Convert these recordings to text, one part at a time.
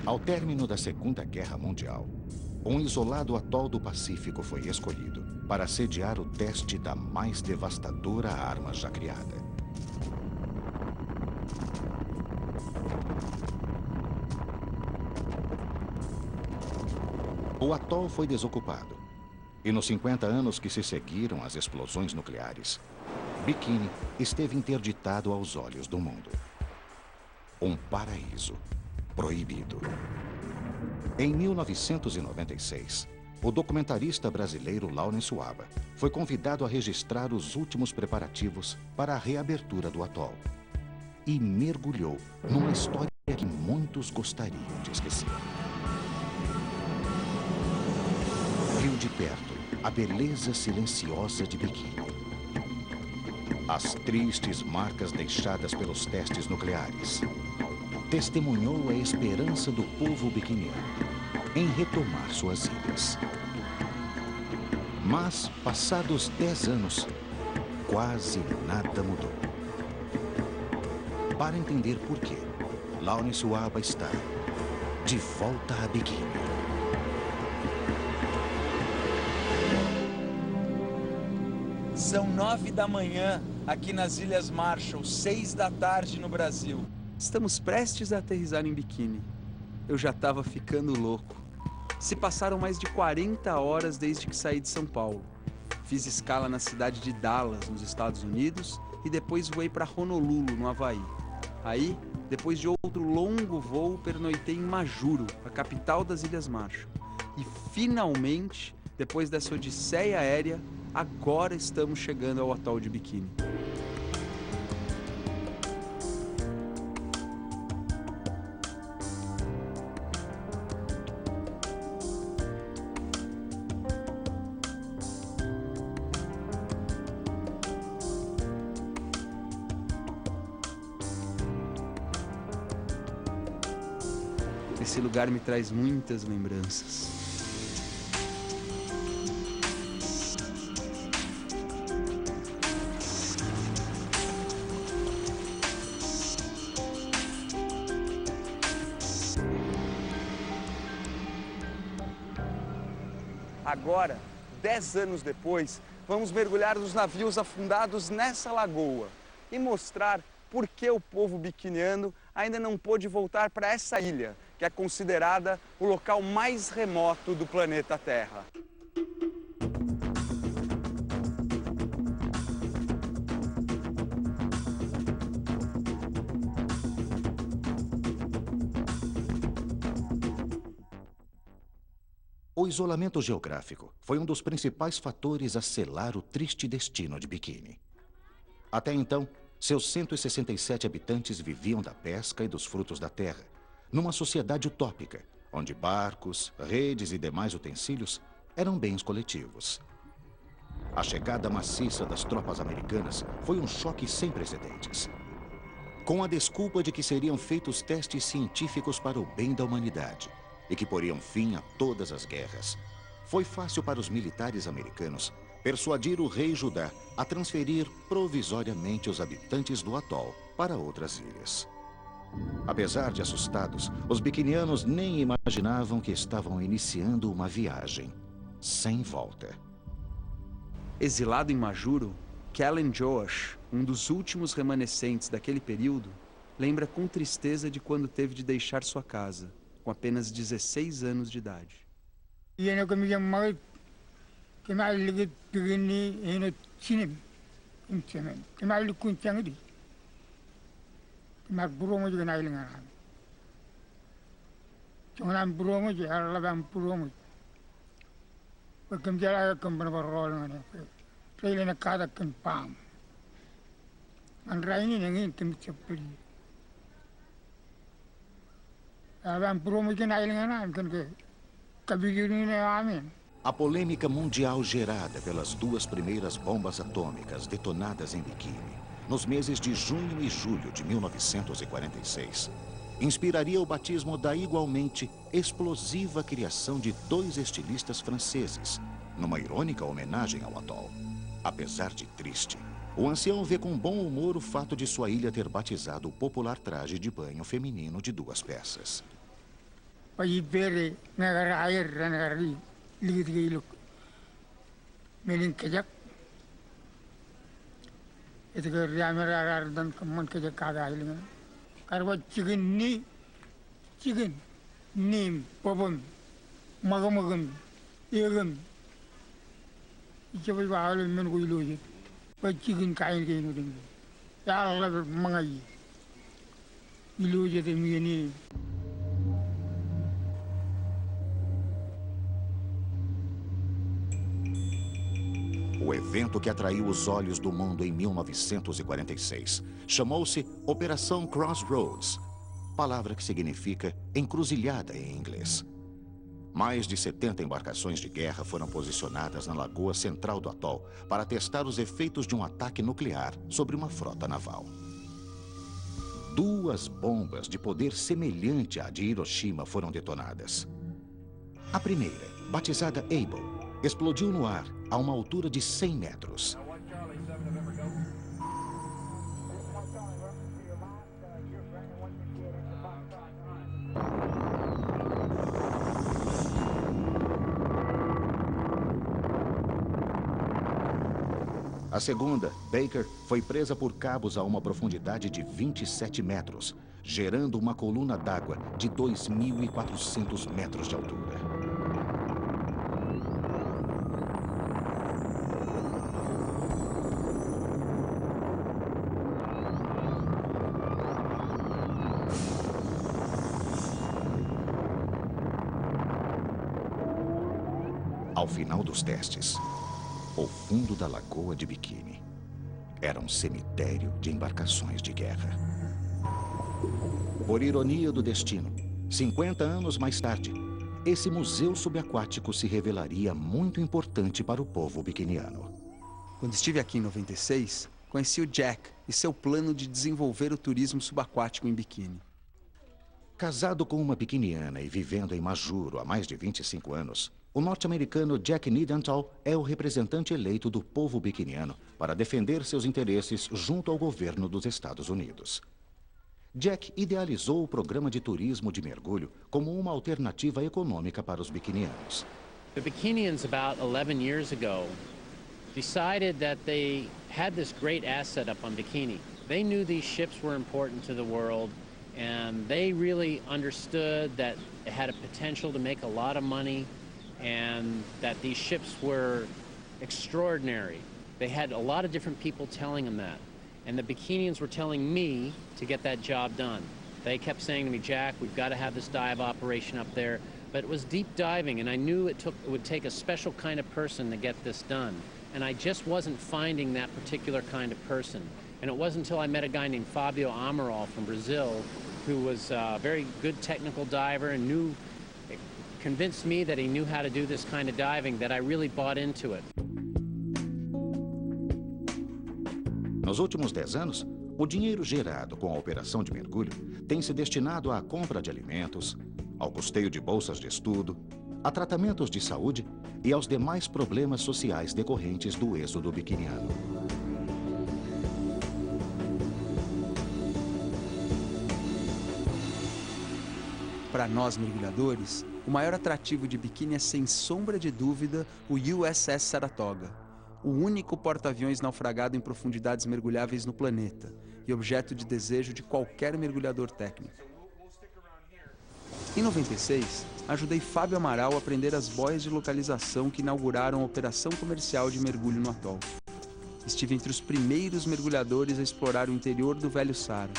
Ao término da Segunda Guerra Mundial, um isolado atol do Pacífico foi escolhido para sediar o teste da mais devastadora arma já criada. O atol foi desocupado, e nos 50 anos que se seguiram às explosões nucleares, Bikini esteve interditado aos olhos do mundo. Um paraíso proibido. Em 1996, o documentarista brasileiro Laurence Waba foi convidado a registrar os últimos preparativos para a reabertura do atol e mergulhou numa história que muitos gostariam de esquecer. Viu de perto a beleza silenciosa de Bikini, as tristes marcas deixadas pelos testes nucleares. Testemunhou a esperança do povo biquiniano em retomar suas ilhas. Mas, passados 10 anos, quase nada mudou. Para entender por quê, Laurence Waba está de volta a Bikini. São 9 da manhã aqui nas Ilhas Marshall, 6 da tarde no Brasil. Estamos prestes a aterrissar em Bikini. Eu já estava ficando louco. Se passaram mais de 40 horas desde que saí de São Paulo. Fiz escala na cidade de Dallas, nos Estados Unidos, e depois voei para Honolulu, no Havaí. Aí, depois de outro longo voo, pernoitei em Majuro, a capital das Ilhas Marshall. E finalmente, depois dessa odisseia aérea, agora estamos chegando ao atol de Bikini. Esse lugar me traz muitas lembranças. Agora, 10 anos depois, vamos mergulhar nos navios afundados nessa lagoa e mostrar por que o povo biquiniano ainda não pôde voltar para essa ilha, que é considerada o local mais remoto do planeta Terra. O isolamento geográfico foi um dos principais fatores a selar o triste destino de Bikini. Até então, seus 167 habitantes viviam da pesca e dos frutos da terra, numa sociedade utópica, onde barcos, redes e demais utensílios eram bens coletivos. A chegada maciça das tropas americanas foi um choque sem precedentes. Com a desculpa de que seriam feitos testes científicos para o bem da humanidade e que poriam fim a todas as guerras, foi fácil para os militares americanos persuadir o rei Judá a transferir provisoriamente os habitantes do atol para outras ilhas. Apesar de assustados, os biquinianos nem imaginavam que estavam iniciando uma viagem sem volta. Exilado em Majuro, Kellen Joash, um dos últimos remanescentes daquele período, lembra com tristeza de quando teve de deixar sua casa, com apenas 16 anos de idade. A polêmica mundial gerada pelas duas primeiras bombas atômicas detonadas em Bikini, nos meses de junho e julho de 1946, inspiraria o batismo da igualmente explosiva criação de dois estilistas franceses, numa irônica homenagem ao atol. Apesar de triste, o ancião vê com bom humor o fato de sua ilha ter batizado o popular traje de banho feminino de 2 peças. payipere negara air negara ligit giluk meling kejak itu kerja mereka dan keman kejak kagak ilingan karena chicken ni popon magam iagam coba bahalu men ko iluji pa chicken kain kain uding ya Allah mangai iluji te mini. O evento que atraiu os olhos do mundo em 1946 chamou-se Operação Crossroads, palavra que significa encruzilhada em inglês. Mais de 70 embarcações de guerra foram posicionadas na lagoa central do atol para testar os efeitos de um ataque nuclear sobre uma frota naval. 2 bombas de poder semelhante à de Hiroshima foram detonadas. A primeira, batizada Able, explodiu no ar a uma altura de 100 metros. A segunda, Baker, foi presa por cabos a uma profundidade de 27 metros, gerando uma coluna d'água de 2.400 metros de altura. Ao final dos testes, o fundo da lagoa de Bikini era um cemitério de embarcações de guerra. Por ironia do destino, 50 anos mais tarde, esse museu subaquático se revelaria muito importante para o povo biquiniano. Quando estive aqui em 96, conheci o Jack e seu plano de desenvolver o turismo subaquático em Bikini. Casado com uma biquiniana e vivendo em Majuro há mais de 25 anos, o norte-americano Jack Nidenthal é o representante eleito do povo biquiniano para defender seus interesses junto ao governo dos Estados Unidos. Jack idealizou o programa de turismo de mergulho como uma alternativa econômica para os biquinianos. The Bikinians, about 11 years ago, decided that they had this great asset up on Bikini. They knew these ships were important to the world, and they really understood that it had a potential to make a lot of money, and that these ships were extraordinary. They had a lot of different people telling them that. And the Bikinians were telling me to get that job done. They kept saying to me, Jack, we've got to have this dive operation up there. But it was deep diving, and I knew it would take a special kind of person to get this done. And I just wasn't finding that particular kind of person. And it wasn't until I met a guy named Fabio Amaral from Brazil, who was a very good technical diver and convinced me that he knew how to do this kind of diving, that I really bought into it. Nos últimos 10 anos, o dinheiro gerado com a operação de mergulho tem se destinado à compra de alimentos, ao custeio de bolsas de estudo, a tratamentos de saúde e aos demais problemas sociais decorrentes do êxodo biquiniano. Para nós mergulhadores, o maior atrativo de Bikini é, sem sombra de dúvida, o USS Saratoga, o único porta-aviões naufragado em profundidades mergulháveis no planeta e objeto de desejo de qualquer mergulhador técnico. Em 96, ajudei Fábio Amaral a aprender as boias de localização que inauguraram a operação comercial de mergulho no atol. Estive entre os primeiros mergulhadores a explorar o interior do Velho Saara.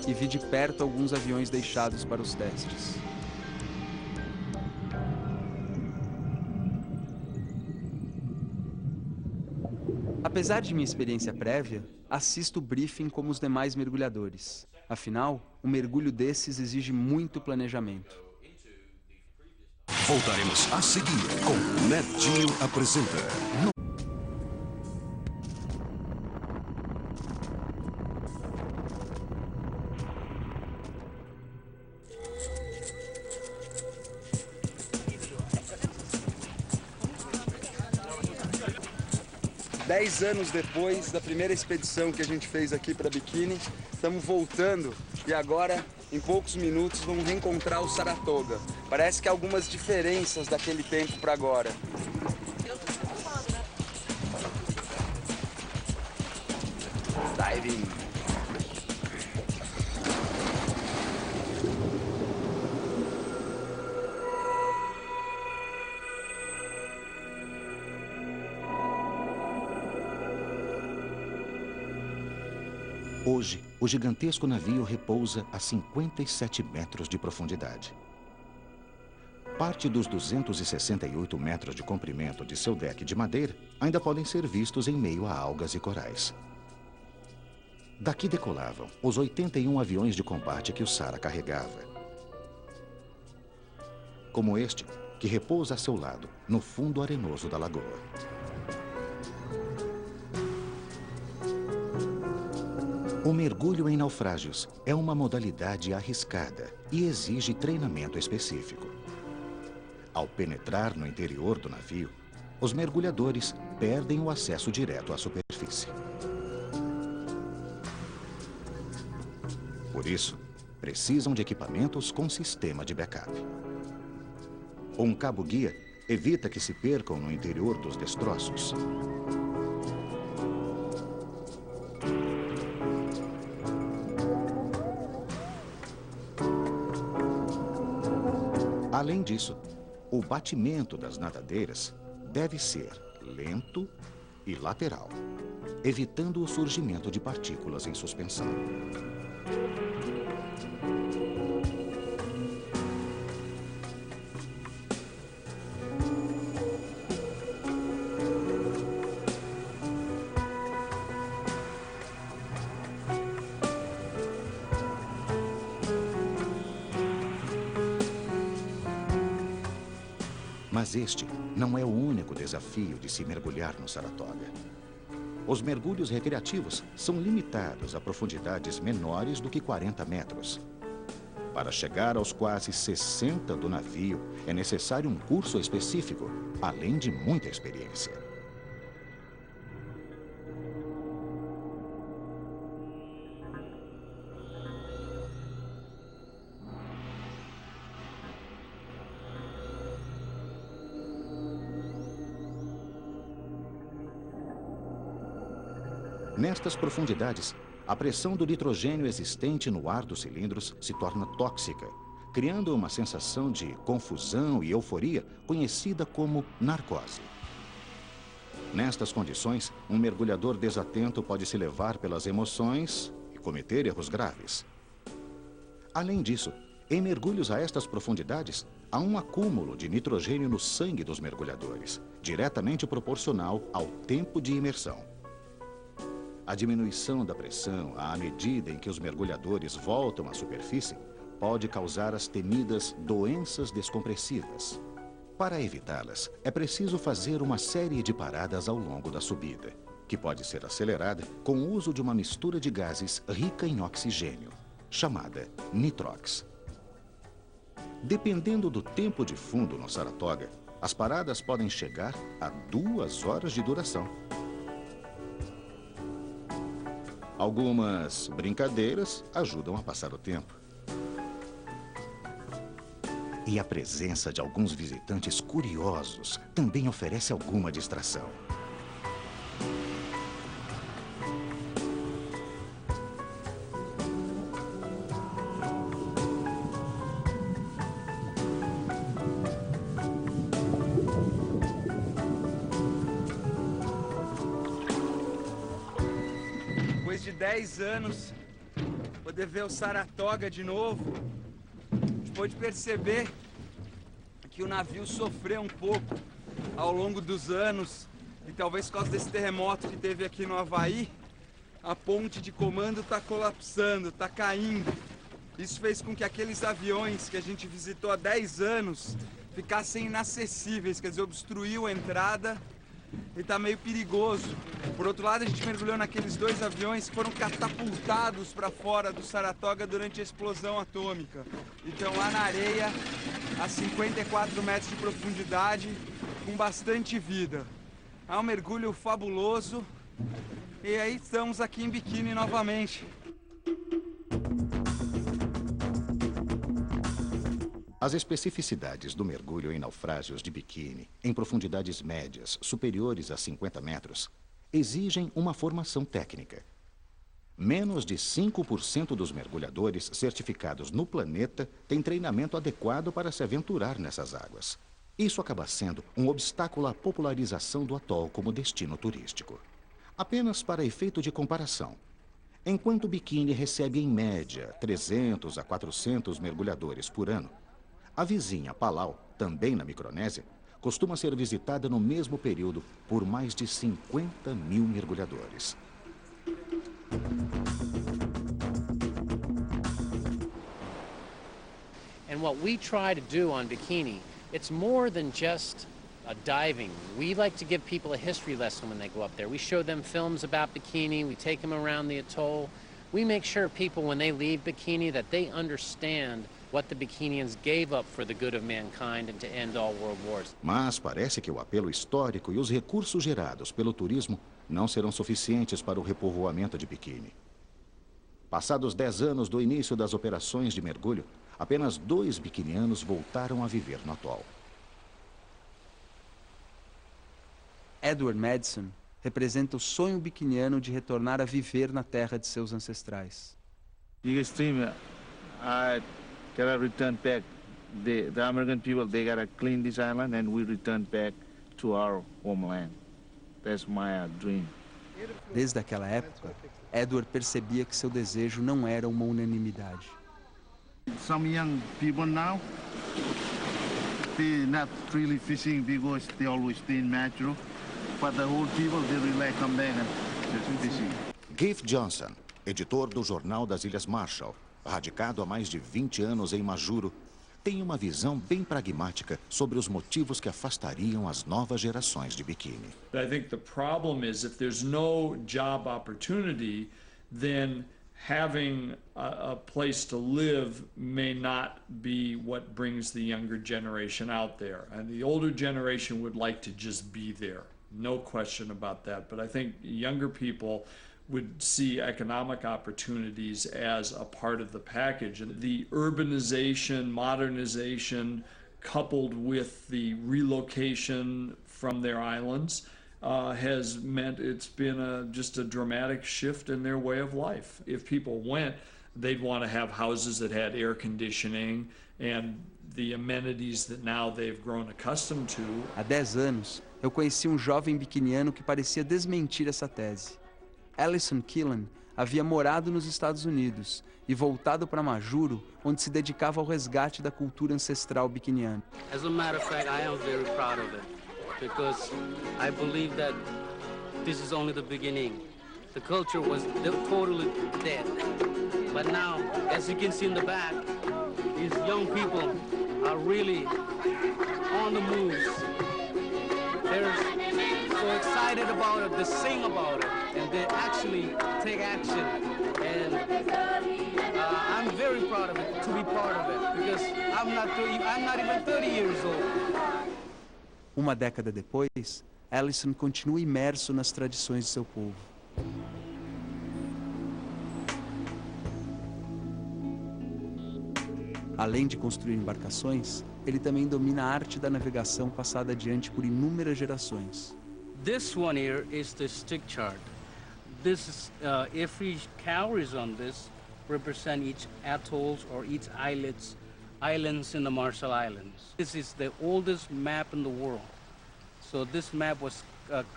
E vi de perto alguns aviões deixados para os testes. Apesar de minha experiência prévia, assisto o briefing como os demais mergulhadores. Afinal, um mergulho desses exige muito planejamento. Voltaremos a seguir com Netinho Apresenta. 10 anos depois da primeira expedição que a gente fez aqui para Bikini, estamos voltando e agora, em poucos minutos, vamos reencontrar o Saratoga. Parece que há algumas diferenças daquele tempo para agora. Diving. Hoje, o gigantesco navio repousa a 57 metros de profundidade. Parte dos 268 metros de comprimento de seu deck de madeira ainda podem ser vistos em meio a algas e corais. Daqui decolavam os 81 aviões de combate que o Sara carregava. Como este, que repousa a seu lado, no fundo arenoso da lagoa. O mergulho em naufrágios é uma modalidade arriscada e exige treinamento específico. Ao penetrar no interior do navio, os mergulhadores perdem o acesso direto à superfície. Por isso, precisam de equipamentos com sistema de backup. Um cabo-guia evita que se percam no interior dos destroços. Além disso, o batimento das nadadeiras deve ser lento e lateral, evitando o surgimento de partículas em suspensão. Mas este não é o único desafio de se mergulhar no Saratoga. Os mergulhos recreativos são limitados a profundidades menores do que 40 metros. Para chegar aos quase 60 do navio, é necessário um curso específico, além de muita experiência. Nestas profundidades, a pressão do nitrogênio existente no ar dos cilindros se torna tóxica, criando uma sensação de confusão e euforia conhecida como narcose. Nestas condições, um mergulhador desatento pode se levar pelas emoções e cometer erros graves. Além disso, em mergulhos a estas profundidades, há um acúmulo de nitrogênio no sangue dos mergulhadores, diretamente proporcional ao tempo de imersão. A diminuição da pressão à medida em que os mergulhadores voltam à superfície pode causar as temidas doenças descompressivas. Para evitá-las, é preciso fazer uma série de paradas ao longo da subida, que pode ser acelerada com o uso de uma mistura de gases rica em oxigênio, chamada nitrox. Dependendo do tempo de fundo no Saratoga, as paradas podem chegar a 2 horas de duração. Algumas brincadeiras ajudam a passar o tempo. E a presença de alguns visitantes curiosos também oferece alguma distração. Depois de 10 anos, poder ver o Saratoga de novo, a gente pôde perceber que o navio sofreu um pouco ao longo dos anos e talvez por causa desse terremoto que teve aqui no Havaí, a ponte de comando está colapsando, está caindo. Isso fez com que aqueles aviões que a gente visitou há 10 anos ficassem inacessíveis, quer dizer, obstruiu a entrada e está meio perigoso. Por outro lado, a gente mergulhou naqueles 2 aviões que foram catapultados para fora do Saratoga durante a explosão atômica. Então lá na areia, a 54 metros de profundidade, com bastante vida. É um mergulho fabuloso. E aí estamos aqui em Bikini novamente. As especificidades do mergulho em naufrágios de biquíni, em profundidades médias superiores a 50 metros, exigem uma formação técnica. Menos de 5% dos mergulhadores certificados no planeta têm treinamento adequado para se aventurar nessas águas. Isso acaba sendo um obstáculo à popularização do atol como destino turístico. Apenas para efeito de comparação, enquanto Bikini recebe em média 300 a 400 mergulhadores por ano, a vizinha Palau, também na Micronésia, costuma ser visitada no mesmo período por mais de 50 mil mergulhadores. And what we try to do on Bikini, it's more than just diving. We like to give people a history lesson when they go up there. We show them films about Bikini, we take them around the atoll. We make sure people, when they leave Bikini, that they understand what the Bikinians gave up for the good of mankind and to end all world wars. Mas parece que o apelo histórico e os recursos gerados pelo turismo não serão suficientes para o repovoamento de Bikini. Passados 10 anos do início das operações de mergulho, apenas 2 biquinianos voltaram a viver no atol. Edward Madison representa o sonho biquiniano de retornar a viver na terra de seus ancestrais. Biggest dream, I gotta return back. The American people, they gotta clean this island and we return back to our homeland. That's my dream. Desde aquela época, Edward percebia que seu desejo não era uma unanimidade. Some young people now, they're not really fishing because they always stay in Metro. But the whole people, they really come back and just fishing. Gabe Johnson, editor do Jornal das Ilhas Marshall, radicado há mais de 20 anos em Majuro, tem uma visão bem pragmática sobre os motivos que afastariam as novas gerações de biquíni. I think the problem is if there's no job opportunity, then having a place to live may not be what brings the younger generation out there. And the older generation would like to just be there. No question about that. But I think younger people would see economic opportunities as a part of the package. And the urbanization, modernization, coupled with the relocation from their islands, has meant it's been just a dramatic shift in their way of life. If people went, they'd want to have houses that had air conditioning and the amenities that now they've grown accustomed to. Há 10 anos, eu conheci um jovem biquiniano que parecia desmentir essa tese. Alison Killen havia morado nos Estados Unidos e voltado para Majuro, onde se dedicava ao resgate da cultura ancestral biquiniana. As a matter of fact, I am very proud of it because I believe that this is only the beginning. The culture was totally dead. But now, as you can see in the back, these young people are really on the moves. They're so excited about it, they sing about it, and they actually take action. And I'm very proud of it, to be part of it, because I'm not even 30 years old. Uma década depois, Alison continua imerso nas tradições de seu povo. Além de construir embarcações, ele também domina a arte da navegação passada adiante por inúmeras gerações. This one here is the stick chart. This is, every calories on this represent each atolls or each islands in the Marshall Islands. This is the oldest map in the world. So this map was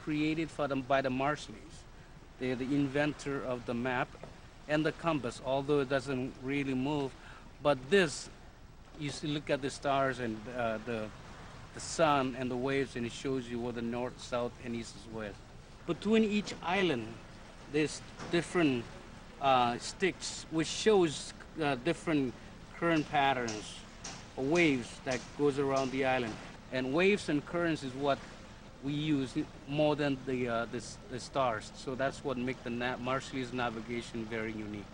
created by the Marshalls. They're the inventor of the map and the compass, although it doesn't really move. But this, you see, look at the stars and the sun and the waves, and it shows you where the north, south, and east is west. Between each island, there's different sticks, which shows different current patterns, or waves that goes around the island. And waves and currents is what we use more than the stars. So that's what makes the Marshallese navigation very unique.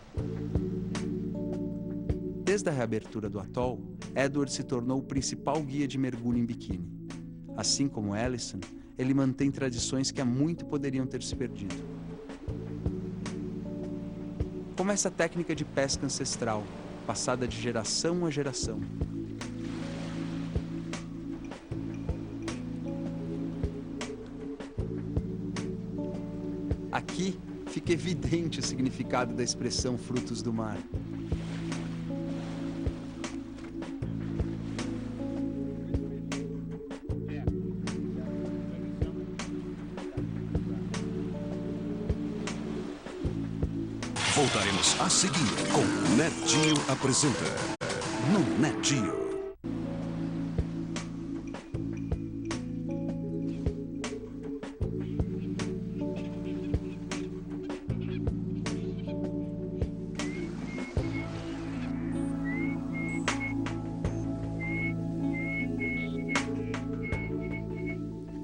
Desde a reabertura do atol, Edward se tornou o principal guia de mergulho em biquíni. Assim como Alison, ele mantém tradições que há muito poderiam ter se perdido. Como essa técnica de pesca ancestral, passada de geração a geração. Aqui fica evidente o significado da expressão frutos do mar. Voltaremos a seguir com Nat Geo apresenta no Nat Geo.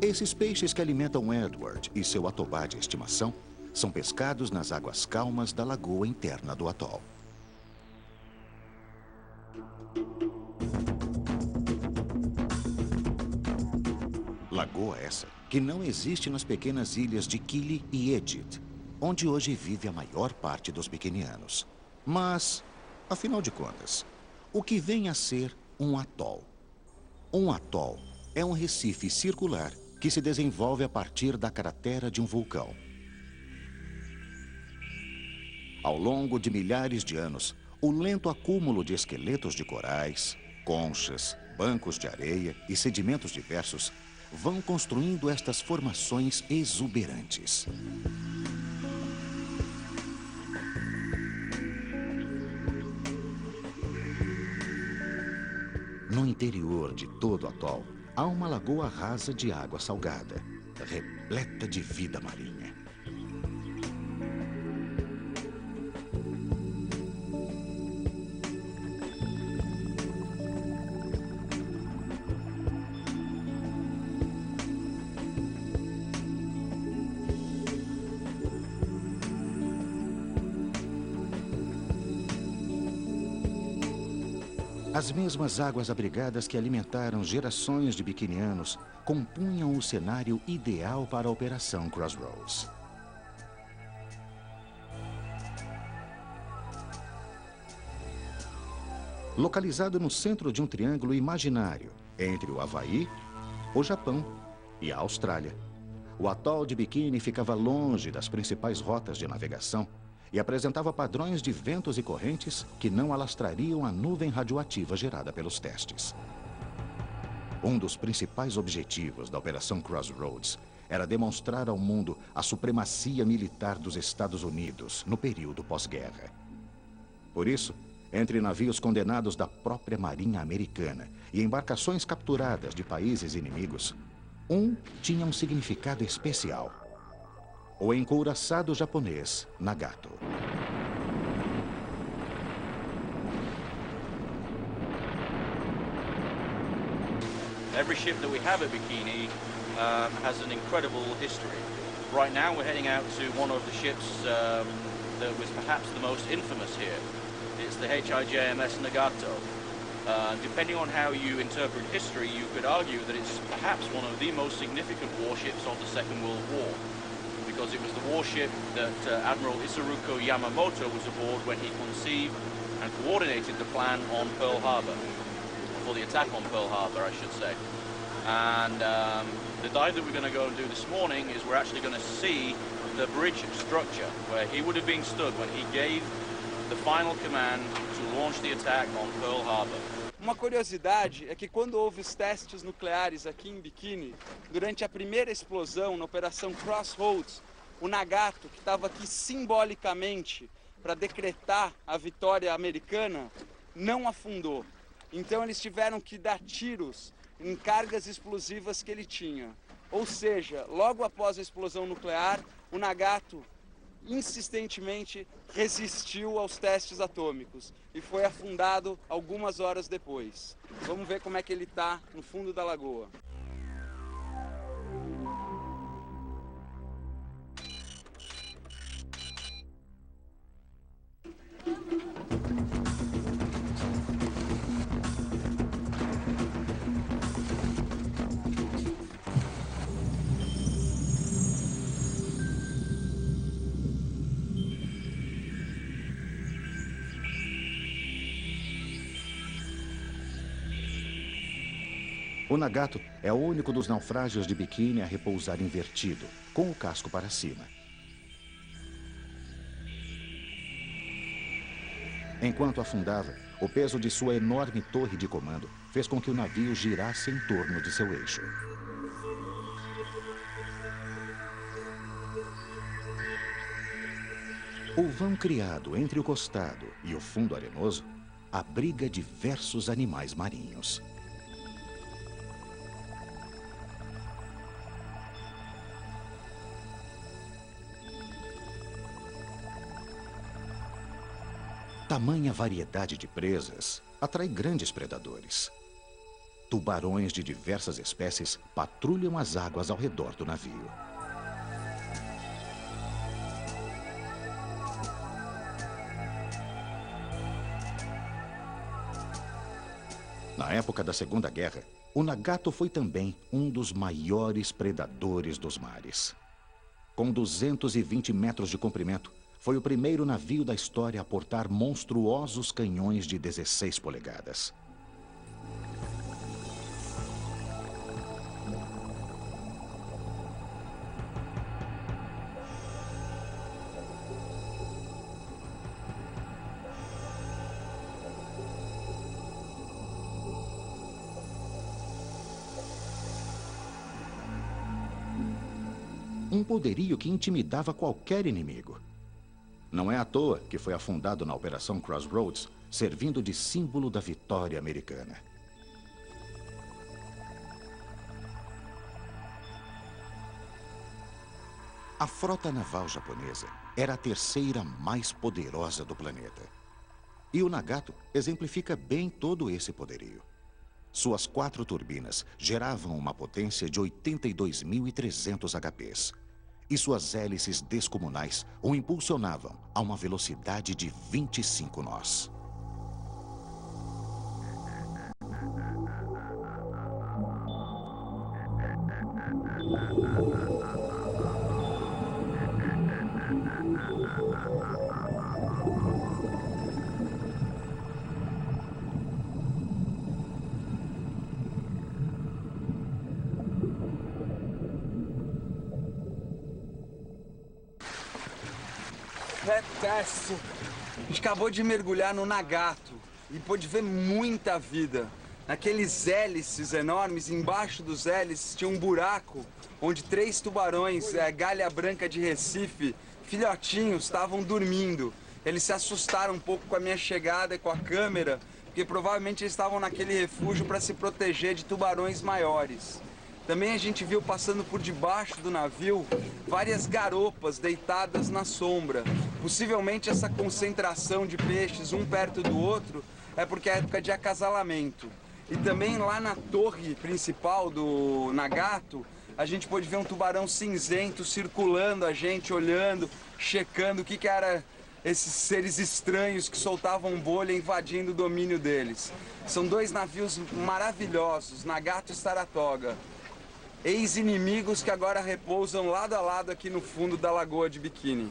Esses peixes que alimentam Edward e seu atobá de estimação são pescados nas águas calmas da lagoa interna do atol. Lagoa essa que não existe nas pequenas ilhas de Kili e Edith, onde hoje vive a maior parte dos biquinianos. Mas, afinal de contas, o que vem a ser um atol? Um atol é um recife circular que se desenvolve a partir da cratera de um vulcão. Ao longo de milhares de anos, o lento acúmulo de esqueletos de corais, conchas, bancos de areia e sedimentos diversos vão construindo estas formações exuberantes. No interior de todo o atol, há uma lagoa rasa de água salgada, repleta de vida marinha. As mesmas águas abrigadas que alimentaram gerações de biquinianos compunham o cenário ideal para a Operação Crossroads. Localizado no centro de um triângulo imaginário entre o Havaí, o Japão e a Austrália, o atol de Bikini ficava longe das principais rotas de navegação e apresentava padrões de ventos e correntes que não alastrariam a nuvem radioativa gerada pelos testes. Um dos principais objetivos da Operação Crossroads era demonstrar ao mundo a supremacia militar dos Estados Unidos no período pós-guerra. Por isso, entre navios condenados da própria Marinha Americana e embarcações capturadas de países inimigos, um tinha um significado especial: o encouraçado japonês Nagato. Every ship that we have at Bikini has an incredible history. Right now we're heading out to one of the ships that was perhaps the most infamous here. It's the HIJMS Nagato. Depending on how you interpret history, you could argue that it's perhaps one of the most significant warships of the Second World War, because it was the warship that Admiral Isaruko Yamamoto was aboard when he conceived and coordinated the plan on Pearl Harbor, for the attack on Pearl Harbor, I should say. And the dive that we're going to go and do this morning is we're actually going to see the bridge structure where he would have been stood when he gave the final command to launch the attack on Pearl Harbor. Uma curiosidade é que quando houve os testes nucleares aqui em Bikini, durante a primeira explosão na Operação Crossroads, o Nagato, que estava aqui simbolicamente para decretar a vitória americana, não afundou. Então eles tiveram que dar tiros em cargas explosivas que ele tinha. Ou seja, logo após a explosão nuclear, o Nagato insistentemente resistiu aos testes atômicos e foi afundado algumas horas depois. Vamos ver como é que ele está no fundo da lagoa. O Nagato é o único dos naufrágios de Bikini a repousar invertido, com o casco para cima. Enquanto afundava, o peso de sua enorme torre de comando fez com que o navio girasse em torno de seu eixo. O vão criado entre o costado e o fundo arenoso abriga diversos animais marinhos. Tamanha variedade de presas atrai grandes predadores. Tubarões de diversas espécies patrulham as águas ao redor do navio. Na época da Segunda Guerra, o Nagato foi também um dos maiores predadores dos mares. Com 220 metros de comprimento, foi o primeiro navio da história a portar monstruosos canhões de 16 polegadas. Um poderio que intimidava qualquer inimigo. Não é à toa que foi afundado na Operação Crossroads, servindo de símbolo da vitória americana. A frota naval japonesa era a terceira mais poderosa do planeta. E o Nagato exemplifica bem todo esse poderio. Suas 4 turbinas geravam uma potência de 82.300 HPs. E suas hélices descomunais o impulsionavam a uma velocidade de 25 nós. Fantástico! A gente acabou de mergulhar no Nagato e pôde ver muita vida. Naqueles hélices enormes, embaixo dos hélices tinha um buraco onde 3 tubarões, galha branca de Recife, filhotinhos, estavam dormindo. Eles se assustaram um pouco com a minha chegada e com a câmera, porque provavelmente eles estavam naquele refúgio para se proteger de tubarões maiores. Também a gente viu passando por debaixo do navio várias garopas deitadas na sombra. Possivelmente essa concentração de peixes um perto do outro é porque é época de acasalamento. E também lá na torre principal do Nagato, a gente pôde ver um tubarão cinzento circulando a gente, olhando, checando o que era esses seres estranhos que soltavam bolha invadindo o domínio deles. São 2 navios maravilhosos, Nagato e Saratoga. Ex-inimigos que agora repousam lado a lado aqui no fundo da Lagoa de Bikini.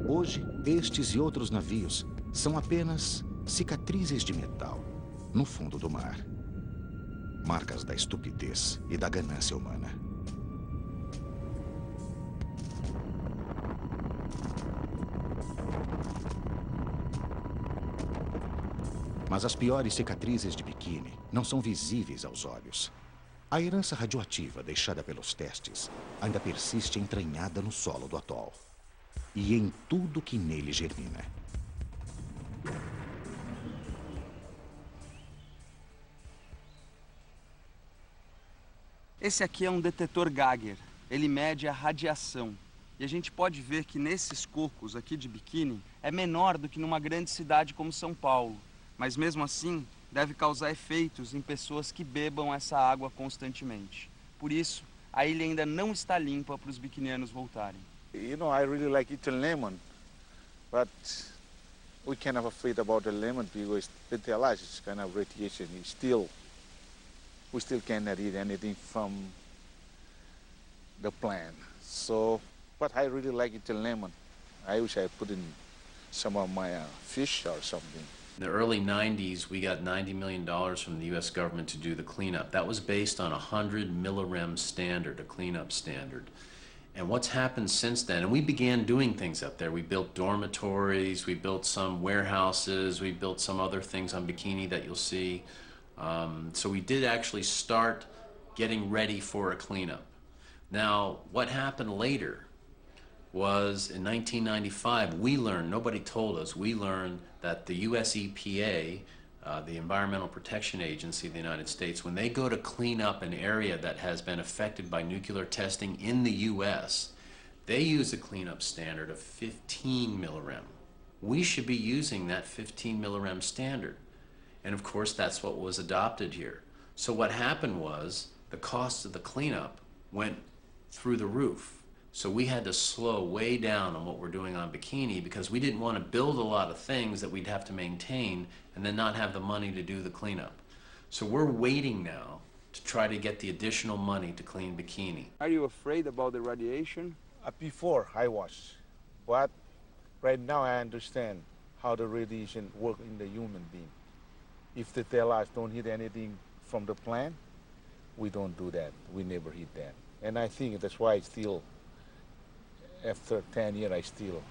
Hoje, estes e outros navios são apenas cicatrizes de metal no fundo do mar. Marcas da estupidez e da ganância humana. Mas as piores cicatrizes de Bikini não são visíveis aos olhos. A herança radioativa deixada pelos testes ainda persiste entranhada no solo do atol e em tudo que nele germina. Esse aqui é um detetor Geiger. Ele mede a radiação. E a gente pode ver que nesses cocos aqui de Bikini é menor do que numa grande cidade como São Paulo. Mas mesmo assim, deve causar efeitos em pessoas que bebam essa água constantemente. Por isso, a ilha ainda não está limpa para os biquinianos voltarem. You know, I really like eating lemon, but we kind of afraid about the lemon because they tell us it's kind of radiation. We still cannot eat anything from the plant. So, but I really like eating lemon. I wish I put in some of my fish or something. In the early 90s, we got $90 million from the U.S. government to do the cleanup. That was based on a 100 millirem standard, a cleanup standard. And what's happened since then, and we began doing things up there. We built dormitories, we built some warehouses, we built some other things on Bikini that you'll see. So we did actually start getting ready for a cleanup. Now, what happened later was in 1995, we learned, nobody told us, we learned that the US EPA, the Environmental Protection Agency of the United States, when they go to clean up an area that has been affected by nuclear testing in the US, they use a cleanup standard of 15 millirem. We should be using that 15 millirem standard. And of course, that's what was adopted here. So what happened was the cost of the cleanup went through the roof. So we had to slow way down on what we're doing on Bikini because we didn't want to build a lot of things that we'd have to maintain and then not have the money to do the cleanup. So we're waiting now to try to get the additional money to clean Bikini. Are you afraid about the radiation? Before I was, but right now I understand how the radiation works in the human being. If they tell us don't hit anything from the plant, we don't do that. We never hit that. And I think that's why I still, after 10 years, I still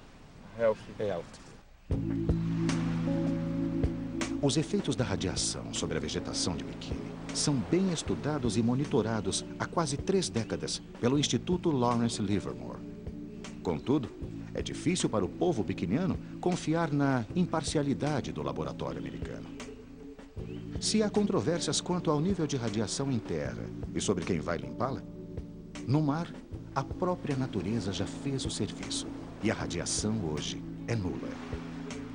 healthy. Os efeitos da radiação sobre a vegetação de Bikini são bem estudados e monitorados há quase 3 décadas pelo Instituto Lawrence Livermore. Contudo, é difícil para o povo biquiniano confiar na imparcialidade do laboratório americano. Se há controvérsias quanto ao nível de radiação em terra e sobre quem vai limpá-la, no mar, a própria natureza já fez o serviço e a radiação hoje é nula.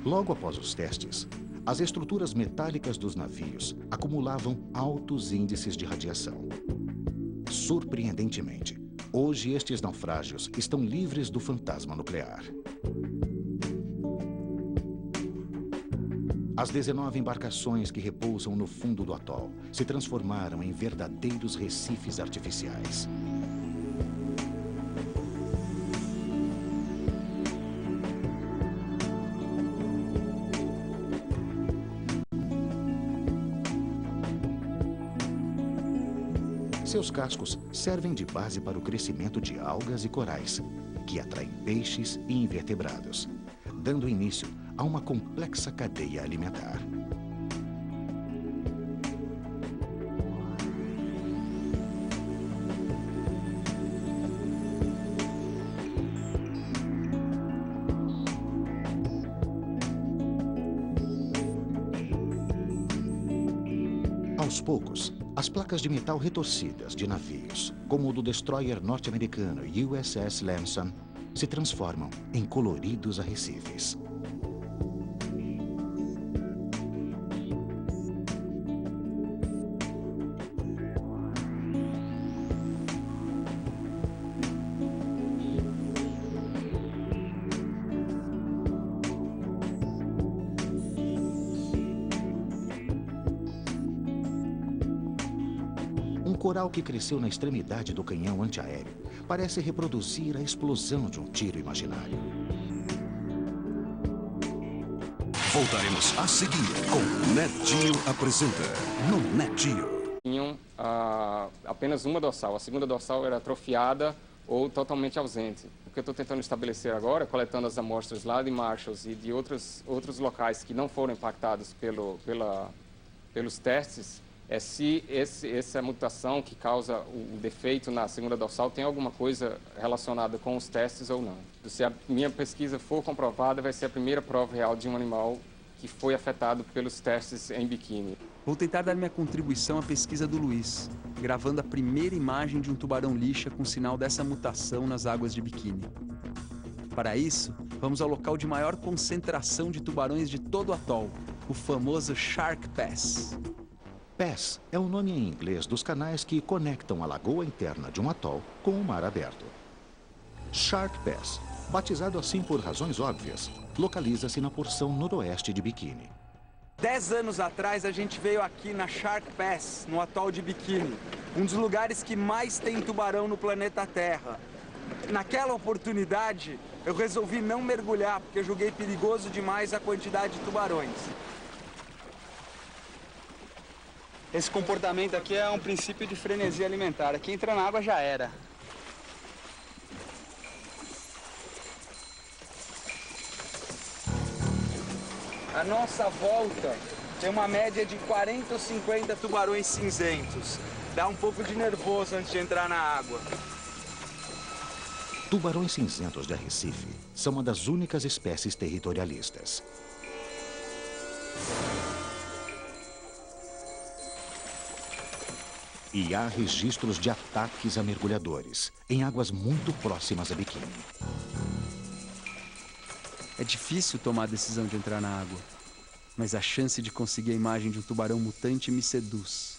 Logo após os testes, as estruturas metálicas dos navios acumulavam altos índices de radiação. Surpreendentemente, hoje estes naufrágios estão livres do fantasma nuclear. As 19 embarcações que repousam no fundo do atol se transformaram em verdadeiros recifes artificiais. Seus cascos servem de base para o crescimento de algas e corais, que atraem peixes e invertebrados, dando início a uma complexa cadeia alimentar. Aos poucos, as placas de metal retorcidas de navios, como o do destroyer norte-americano USS Lamson, se transformam em coloridos arrecifes. O coral que cresceu na extremidade do canhão antiaéreo parece reproduzir a explosão de um tiro imaginário. Voltaremos a seguir com Nat Geo apresenta no Nat Geo. Tinham apenas uma dorsal, a segunda dorsal era atrofiada ou totalmente ausente. O que eu estou tentando estabelecer agora, coletando as amostras lá de Marshalls e de outros locais que não foram impactados pelos testes, é se essa mutação que causa o defeito na segunda dorsal tem alguma coisa relacionada com os testes ou não. Se a minha pesquisa for comprovada, vai ser a primeira prova real de um animal que foi afetado pelos testes em Bikini. Vou tentar dar minha contribuição à pesquisa do Luiz, gravando a primeira imagem de um tubarão-lixa com sinal dessa mutação nas águas de Bikini. Para isso, vamos ao local de maior concentração de tubarões de todo o atol, o famoso Shark Pass. Pass é o nome em inglês dos canais que conectam a lagoa interna de um atol com o mar aberto. Shark Pass, batizado assim por razões óbvias, localiza-se na porção noroeste de Bikini. 10 anos atrás, a gente veio aqui na Shark Pass, no atol de Bikini, um dos lugares que mais tem tubarão no planeta Terra. Naquela oportunidade, eu resolvi não mergulhar, porque eu julguei perigoso demais a quantidade de tubarões. Esse comportamento aqui é um princípio de frenesia alimentar. Aqui entra na água já era. A nossa volta tem uma média de 40 ou 50 tubarões cinzentos. Dá um pouco de nervoso antes de entrar na água. Tubarões cinzentos de Arrecife são uma das únicas espécies territorialistas. E há registros de ataques a mergulhadores em águas muito próximas a Biquíni. É difícil tomar a decisão de entrar na água, mas a chance de conseguir a imagem de um tubarão mutante me seduz.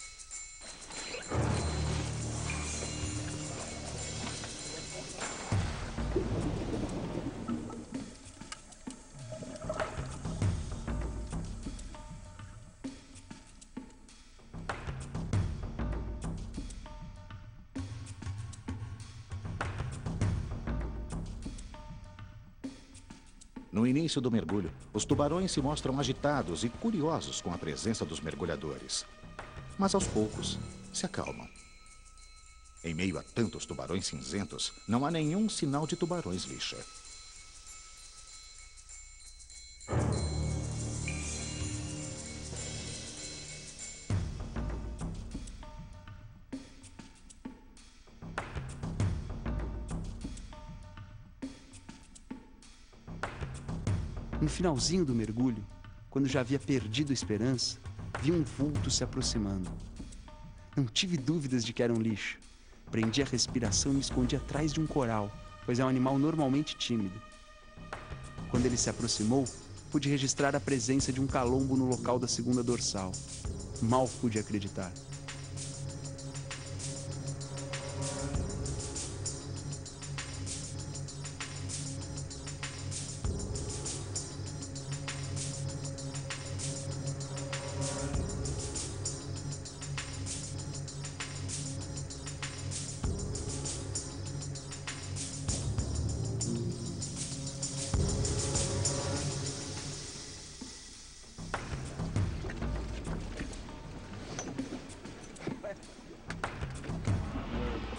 No início do mergulho, os tubarões se mostram agitados e curiosos com a presença dos mergulhadores. Mas aos poucos, se acalmam. Em meio a tantos tubarões cinzentos, não há nenhum sinal de tubarões lixa. No finalzinho do mergulho, quando já havia perdido a esperança, vi um vulto se aproximando. Não tive dúvidas de que era um lixo. Prendi a respiração e me escondi atrás de um coral, pois é um animal normalmente tímido. Quando ele se aproximou, pude registrar a presença de um calombo no local da segunda dorsal. Mal pude acreditar.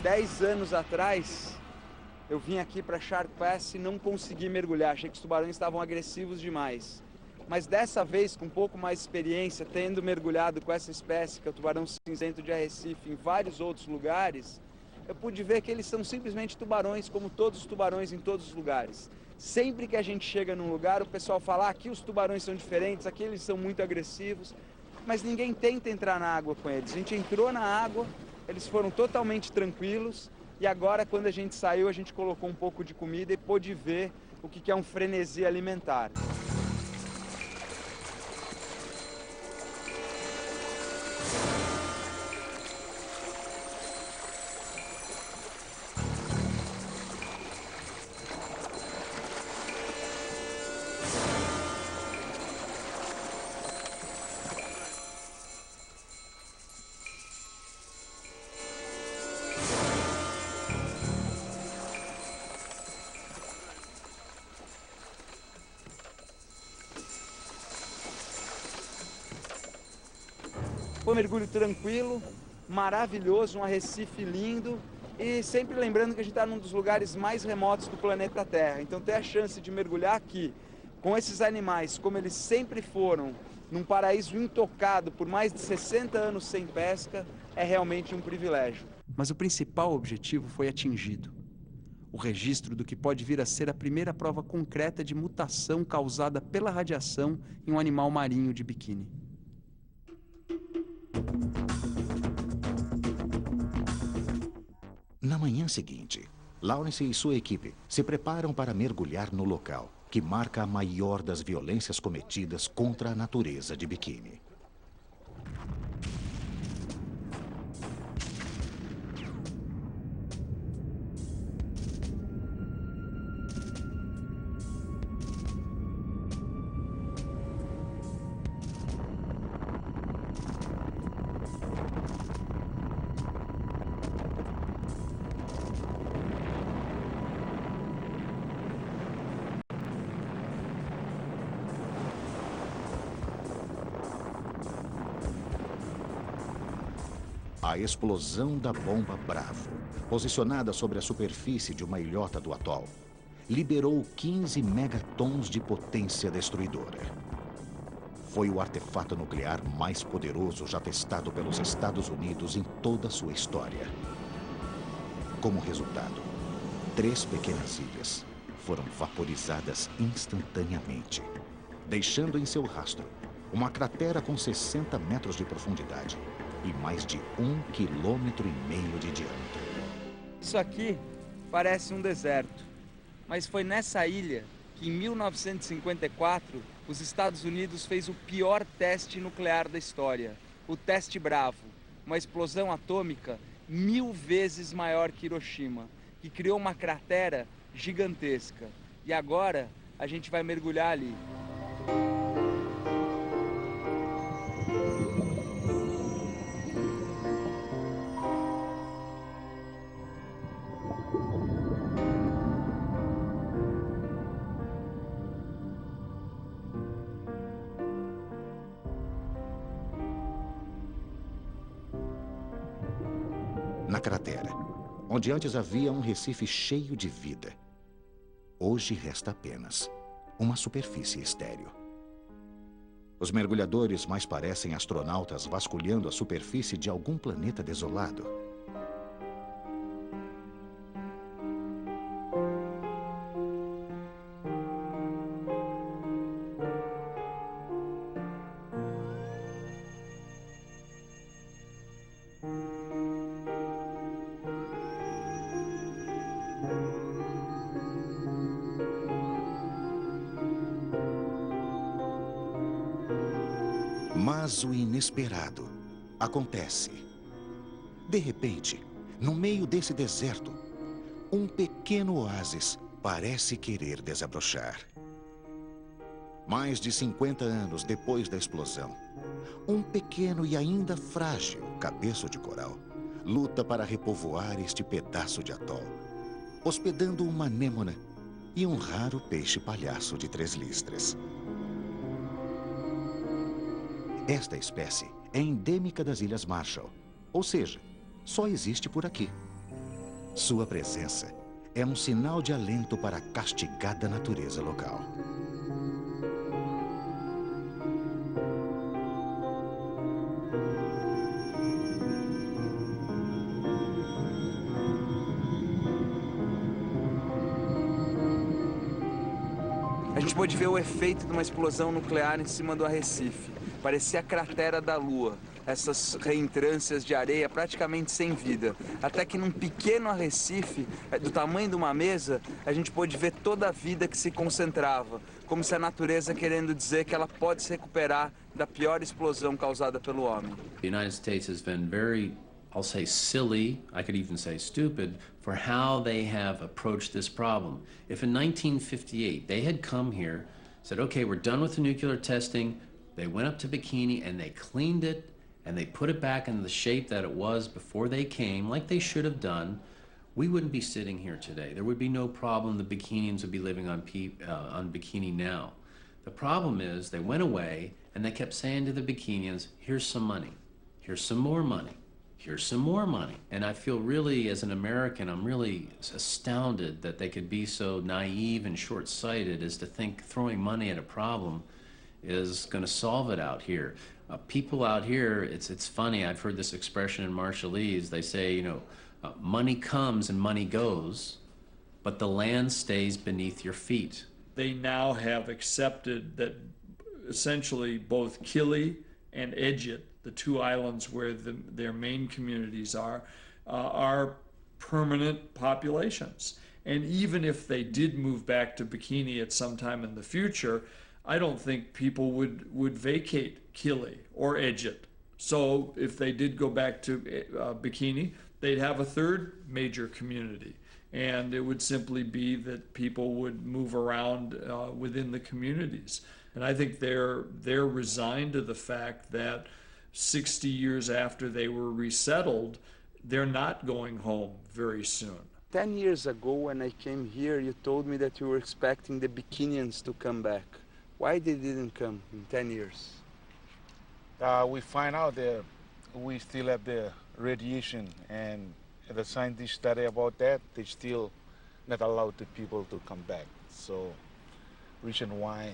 Dez anos atrás, eu vim aqui para Shark Pass e não consegui mergulhar. Achei que os tubarões estavam agressivos demais. Mas dessa vez, com um pouco mais de experiência, tendo mergulhado com essa espécie, que é o tubarão cinzento de Arrecife, em vários outros lugares, eu pude ver que eles são simplesmente tubarões, como todos os tubarões em todos os lugares. Sempre que a gente chega num lugar, o pessoal fala, ah, aqui os tubarões são diferentes, aqui eles são muito agressivos, mas ninguém tenta entrar na água com eles. A gente entrou na água, eles foram totalmente tranquilos, e agora, quando a gente saiu, a gente colocou um pouco de comida e pôde ver o que é um frenesi alimentar. Foi um mergulho tranquilo, maravilhoso, um arrecife lindo e sempre lembrando que a gente está num dos lugares mais remotos do planeta Terra. Então ter a chance de mergulhar aqui com esses animais, como eles sempre foram, num paraíso intocado por mais de 60 anos sem pesca, é realmente um privilégio. Mas o principal objetivo foi atingido. O registro do que pode vir a ser a primeira prova concreta de mutação causada pela radiação em um animal marinho de biquíni. Na manhã seguinte, Lawrence e sua equipe se preparam para mergulhar no local, que marca a maior das violências cometidas contra a natureza de Biquíni. a explosão da bomba Bravo, posicionada sobre a superfície de uma ilhota do atol, liberou 15 megatons de potência destruidora. Foi o artefato nuclear mais poderoso já testado pelos Estados Unidos em toda a sua história. Como resultado, 3 pequenas ilhas foram vaporizadas instantaneamente, deixando em seu rastro uma cratera com 60 metros de profundidade e mais de 1,5 quilômetro de diâmetro. Isso aqui parece um deserto, mas foi nessa ilha que em 1954 os Estados Unidos fez o pior teste nuclear da história, o Teste Bravo, uma explosão atômica 1000 vezes maior que Hiroshima, que criou uma cratera gigantesca. E agora a gente vai mergulhar ali. Na cratera, onde antes havia um recife cheio de vida, hoje resta apenas uma superfície estéril. Os mergulhadores mais parecem astronautas vasculhando a superfície de algum planeta desolado. Mas o inesperado acontece. De repente, no meio desse deserto, um pequeno oásis parece querer desabrochar. Mais de 50 anos depois da explosão, um pequeno e ainda frágil cabeço de coral luta para repovoar este pedaço de atol, hospedando uma anêmona e um raro peixe-palhaço de 3 listras. Esta espécie é endêmica das Ilhas Marshall, ou seja, só existe por aqui. Sua presença é um sinal de alento para a castigada natureza local. A gente pôde ver o efeito de uma explosão nuclear em cima do arrecife. Parecia a cratera da Lua, essas reentrâncias de areia praticamente sem vida. Até que num pequeno arrecife, do tamanho de uma mesa, a gente pôde ver toda a vida que se concentrava, como se a natureza querendo dizer que ela pode se recuperar da pior explosão causada pelo homem. The United States has been very, I'll say silly, I could even say stupid, for how they have approached this problem. If in 1958 they had come here, said, okay, we're done with the nuclear testing, they went up to Bikini and they cleaned it and they put it back in the shape that it was before they came, like they should have done, we wouldn't be sitting here today. There would be no problem. The Bikinians would be living on Bikini now. The problem is they went away and they kept saying to the Bikinians, here's some money, here's some more money, here's some more money. And I feel really, as an American, I'm really astounded that they could be so naive and short-sighted as to think throwing money at a problem is going to solve it out here. People out here, it's funny, I've heard this expression in Marshallese, they say, you know, money comes and money goes, but the land stays beneath your feet. They now have accepted that essentially both Kili and Edgit, the 2 islands where their main communities are permanent populations. And even if they did move back to Bikini at some time in the future, I don't think people would vacate Kili or Edgit. So if they did go back to Bikini, they'd have a 3rd major community. And it would simply be that people would move around within the communities. And I think they're resigned to the fact that 60 years after they were resettled, they're not going home very soon. 10 years ago when I came here, you told me that you were expecting the Bikinians to come back. Why they didn't come in 10 years? We find out that we still have the radiation, and the scientists study about that. They still not allowed the people to come back. So, reason why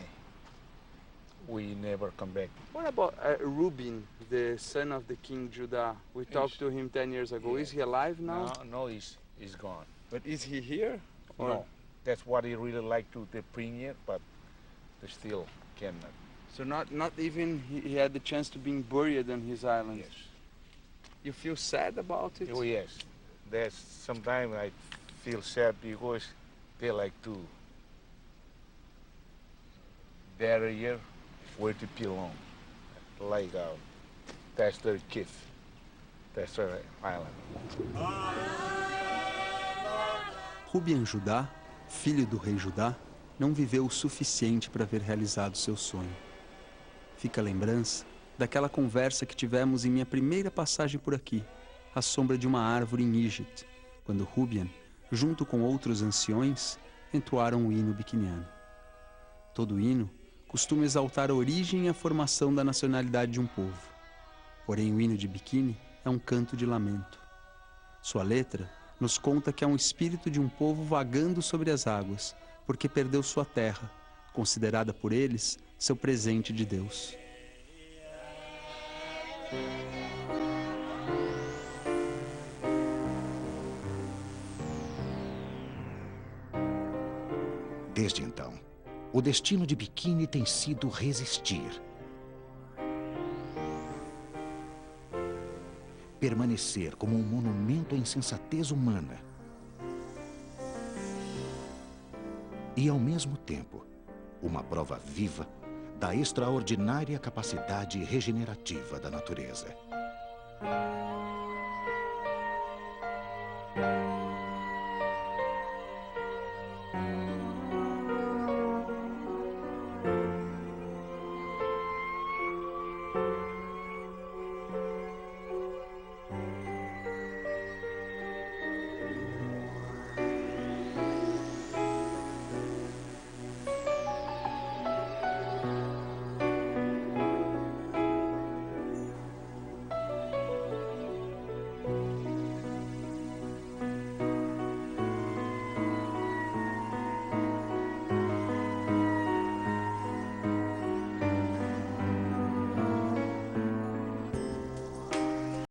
we never come back. What about Rubin, the son of the King Judah? We talked to him 10 years ago. Is he alive now? No, he's gone. But is he here? Or? No, that's what he really liked to bring here, but they still cannot. So not even he had the chance to be buried on his island? Yes. You feel sad about it? Oh yes. There's sometimes I feel sad because they like to bury here where they belong. Like that's their gift. That's their island. Ruben Judá, filho do rei Judá, não viveu o suficiente para ver realizado seu sonho. Fica a lembrança daquela conversa que tivemos em minha primeira passagem por aqui, à sombra de uma árvore em Egypt, quando Ruben, junto com outros anciões, entoaram o hino biquiniano. Todo hino costuma exaltar a origem e a formação da nacionalidade de um povo. Porém, o hino de Bikini é um canto de lamento. Sua letra nos conta que há um espírito de um povo vagando sobre as águas, porque perdeu sua terra, considerada por eles seu presente de Deus. Desde então, o destino de Bikini tem sido resistir. Permanecer como um monumento à insensatez humana. E, ao mesmo tempo, uma prova viva da extraordinária capacidade regenerativa da natureza.